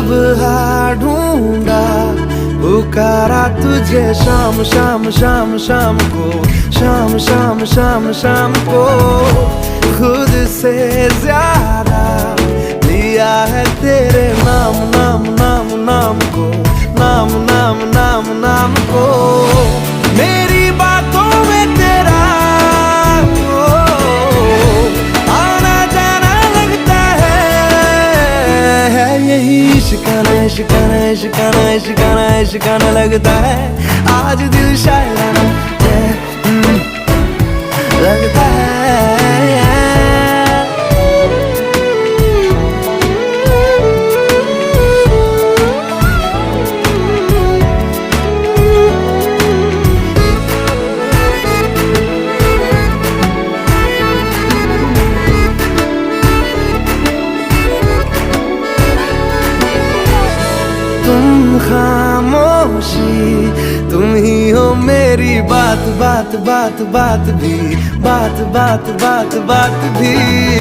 सुबह ढूंढा पुकारा तुझे शाम शाम शाम शाम को, शाम शाम शाम शाम को। खुद से ज्यादा लिया है तेरे नाम नाम नाम नाम को, नाम नाम नाम नाम को। मेरी बातों में तेरा आना जाना लगता है यही इश्काना इश्काना इश्काना इश्काना इश्काना लगता है। आज दिल शायराना लगता है। तुम खामोशी तुम ही हो मेरी बात बात बात बात भी, बात बात बात बात भी।